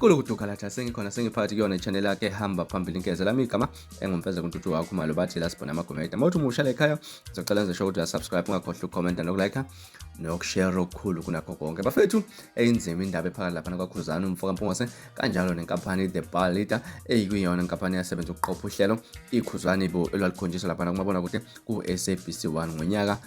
Akulo kudukhalatha sengikhona sengiphakathi kuyona i-channel yakhe hamba phambili inkeze lami igama engumfeza kuNtuthu wakho malo bathi la sibona amagoma ethu. Mawuthi umusha la ekhaya ngizocela nje ukuthi uyasubscribe ungakhohlwa ucomment nokulike nokushare okukhulu kunakho konke. Bafethu eyinzima indaba ephakathi lapha kwaKhuzani Mpungose kanjalo nenkaphani the bar leader eyikuyona inkaphani yasebenza ukuqopha uhlelo iKhuzani elwalikhonjiswa lapha kuMabonakude ku-SABC1 ngonyaka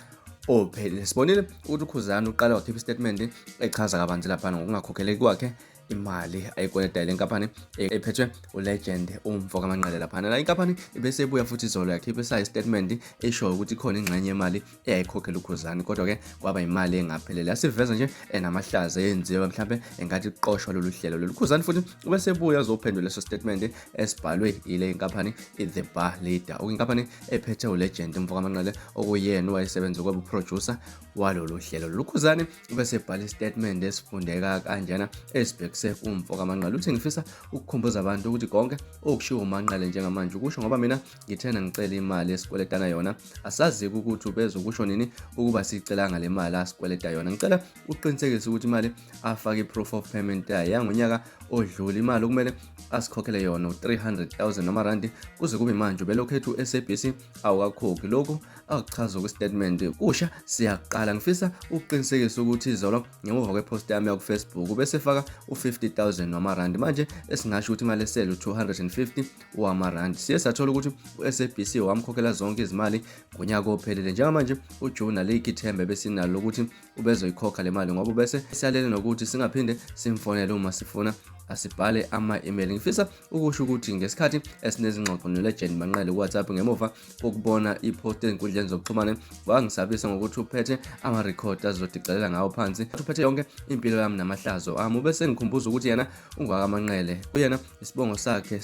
ophelele. Sibonile ukuthi uKhuzani uqala wakhipha istatimende echaza kabanzi lapha ngokungakhokheleki kwakhe imali ayikweleta le nkaphani ephethwe ulegend uMfokamanqele lapha. La inkaphani ibese ibuya futhi izolo yakhipha istatement eshoyo ukuthi ikhona ingxenye yemali eyayikhokhela uKhuzani, kodwa ke kwaba imali engaphelele. Yasiveza nje enamahlazo eyenziwe mhlambe engathi iqoshwa lolu hlelo lolu. uKhuzani futhi ubese ebuya azophendula leso statement esibhalwe ile inkaphani the bar leader, okuyinkaphani ephethe ulegend uMfokamanqele okuyena owayesebenza ukuba uproducer walolu hlelo. uKhuzani ubese ebhala istatement esifundeka kanjena esibhekise uMfokamanqele. Uthi ngifisa ukukhumbuza abantu ukuthi konke okushiwo uManqele njengamanje ukusho ngoba mina ngithena ngicela imali esikweletana yona, asazi ukuthi ubezokusho nini ukuba sicelanga le mali asikweleta yona. Ngicela uqinisekise ukuthi imali afaka iproof of payment yangonyaka odlula, imali okumele asikhokhele yona u300,000 noma randi kuze kube manje ubelokhu ethu SABC awukakhokhi. Lokhu akuchaza kwistatement kusha siyaqala. Ngifisa uqinisekise ukuthi izolo ngemuva kwepost yami ya kuFacebook ubese faka u50,000 wamarandi, manje esingasho ukuthi imali esele u250 wamarandi. Siye sathola ukuthi uSABC wamkhokhela zonke izimali ngonyaka ophelele. Njengamanje uJuna Leikithembe besinalo ukuthi ubezoyikhokha le mali ngoba ubese siyalele nokuthi singaphinde simfonele uma sifuna asibhale ama-email. Ngifisa ukusho ukuthi ngesikhathi esinezingxoxo nolegend Manqele kuWhatsApp ngemuva kokubona ipost ezinkundleni zokuxhumana wangisabisa ngokuthi uphethe ama-record azodicelela ngawo phansi, uphethe yonke impilo yami namahlazo ami. Ubese ngikhumbuza ukuthi yena ungwakaManqele, uyena isibongo sakhe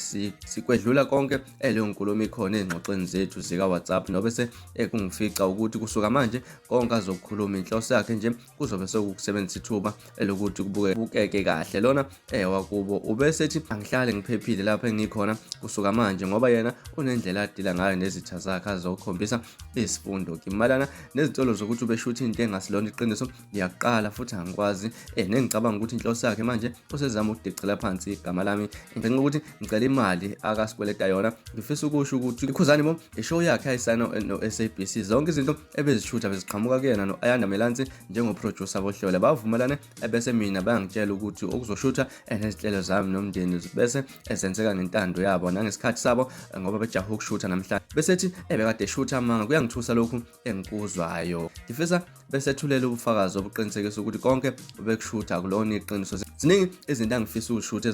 sikwedlula konke leyo nkulumo ikhona ezingxoxweni zethu zika-WhatsApp, nobese kungifica ukuthi kusuka manje konke azokukhuluma inhloso yakhe nje kuzobe sokusebenzisa ithuba elokuthi kubukeke kahle lona wakubo. Ubese ethi angihlale ngiphephile lapha engikhona kusuka manje ngoba yena unendlela adila ngayo nezitha zakhe azokhombisa isifundo. Kimalana nezitolo zokuthi ubeshutha into engasilona iqiniso ngiyaqala futhi angikwazi nengicabanga ukuthi inhloso yakhe manje usezama ukudicela phansi igama lami ngenxa ukuthi ngicela imali akasikweleta yona. Ngifisa ukusho ukuthi iKhuzani ishow yakhe ayisana no-SABC zonke izinto ebezishutha beziqhamuka kuyena no-Ayanda Melansi njengoproducer bohlelo bavumelane, ebese mina bayangitshela ukuthi okuzoshutha nezinhlelo zami nomndeni bese ezenzeka ngentando yabo nangesikhathi sabo ngoba bejaha ukushutha namhlanje. Bese ethi ebekade eshutha amanga kuyangithusa lokhu engikuzwayo. Ngifisa bese ethulela ubufakazi obuqinisekisa ukuthi konke ubekushutha akulona iqiniso. Ziningi izinto angifisa ukushutha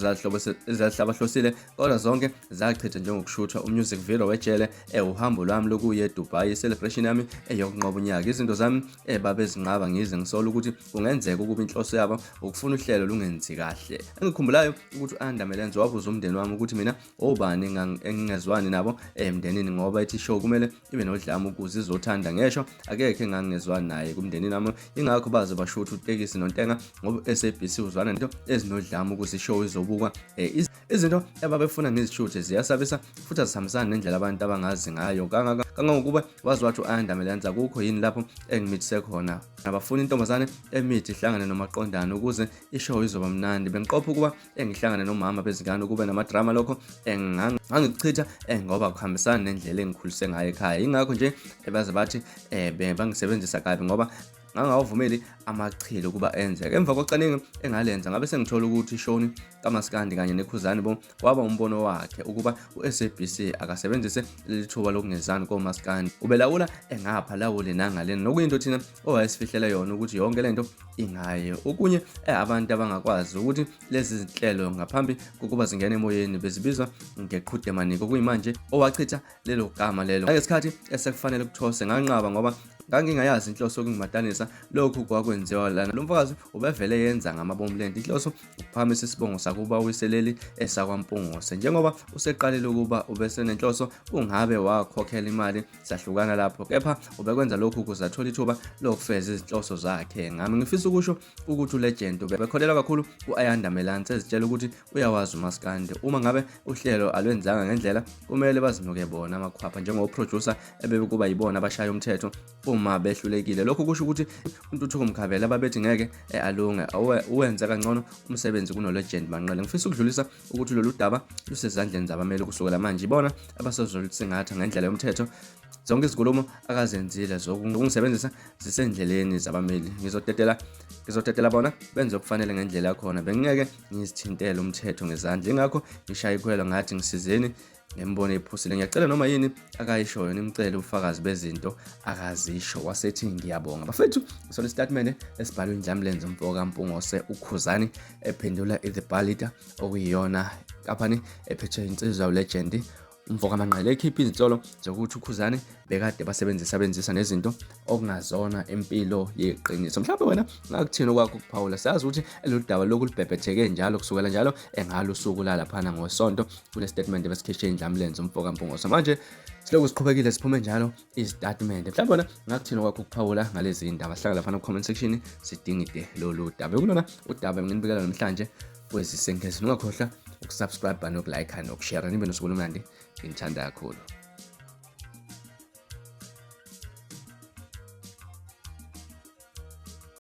ezahlabahlosile kodwa zonke zachitha njengokushutha umusic video wejele uhambo lwami lokuye eDubai, icelebration yami eyokunqoba unyaka. Izinto zami babezinqaba ngize ngisola ukuthi kungenzeka ukuba inhloso yabo ukufuna uhlelo lungenzi kahle. Engikhumbulayo ukuthi uAyanda Melansi wabuza umndeni wami ukuthi mina obani engingezwani nabo emndenini ngoba ithi show kumele ibe nodlame ukuze izothanda ngesho akekho engangezwani naye kumndeni nami, ingakho baze bashutha uTekisi noNtenga ngoba SABC uzwana into ezinodlame ukuthi ishow izobukwa. Izinto ababefuna ngizishuthe ziyasabisa futhi azihambisana nendlela abantu abangazi ngayo kangangokuba wazi wathi uAyanda Melansi akukho yini lapho engimithise khona abafuna intombazane emithi ihlangane nomaqondana ukuze ishow izoba mnandi. Bengiqopha ukuba engihlangane nomama bezingane kube namadrama lokho engangichitha ngoba kuhambisana nendlela engikhulise ngayo ekhaya. Ingakho nje baze bathi bangisebenzisa kabi ngoba ngangawuvumeli amachilo kuba enzeke. Emva kocaninga engalenza ngabe sengithola ukuthi ishoni kaMaskandi kanye neKhuzani kwaba umbono wakhe ukuba uSABC akasebenzise leli thuba lokungezani koMaskandi, ubelawula engapha lawule nangalena nokuyinto thina owayesifihlela yona ukuthi yonke lento ingayo. Okunye abantu abangakwazi ukuthi lezi zinhlelo ngaphambi kokuba zingene emoyeni bezibizwa ngeqhudemaniko, kuyimanje owachitha lelo gama lelo ngesikhathi esekufanele kuthose nganqaba ngoba ngangingayazi inhloso yokungimatanisa. Lokhu kwakwenziwa lana lo mfakazi ubevele yenza ngamabomblend inhloso ukuphamisa isibongo sakuba uyiseleli esakwaMpungose. Njengoba useqalile ukuba ubese nenhloso ungabe wakhokhela imali sahlukana lapho, kepha ubekwenza lokhu ukuze athole ithuba lokufeza izinhloso zakhe. Ngami ngifisa ukusho ukuthi ulegend ubekholelwa kakhulu uAyanda Melansi ezitshela ukuthi uyawazi uMaskandi. Uma ngabe uhlelo alwenzanga ngendlela kumele bazinuke bona amakhwapha njengoproducer ebekuba yibona abashaya umthetho uma behlulekile. Lokho kusho ukuthi uNtuthuko Mkhabela ababethi ngeke alunge uwenze kangcono umsebenzi kunoLegend Manqele. Ngifisa ukudlulisa ukuthi lolu daba lusezandleni zabameli kusukela manje. Ibona abasezolusingatha ngendlela yomthetho. Zonke izinkulumo akazenzile zokungisebenzisa zisendleleni zabameli. Ngizotetela bona benze okufanele ngendlela yakhona. Bengeke ngizithintele umthetho ngezandla. Ingakho ngishaya ikhwelo ngathi ngisizeni ngembone ephusile. Ngiyacela noma yini akayishoyo nimcele ubufakazi bezinto akazisho. Wasethi ngiyabonga. Bafethu isona istatimende esibhalwe indlamlenze umfoka Mpungose uKhuzani ephendula The Balita okuyiyona inkaphani ephethe insizwa uLegend umfoka Manqele ekhipha izitsolo zokuthi uKhuzani bekade basebenzisa nezinto okungazona impilo yeqiniso. Mhlawumbe wena ngakuthini okwakho ukuphawula? Sazi ukuthi lolu daba lokulibhebhetheke njalo kusukela njalo engalo usuku laphana ngosonto kule statement besikhishwe indlamlenze umfoka Mpungose. Manje siloku siqhubekile siphume njalo istatimende. Mhlawumbe wena ngakuthini okwakho ukuphawula ngalezi ndaba? Hlangana laphana ku-comment section sidingide lolu daba. Kulona udaba nginibikela namhlanje kwezisengezi. Ungakhohlwa ukusubscribe nokulike nokushare. Nibe nosuku olumnandi. Ngithanda kakhulu.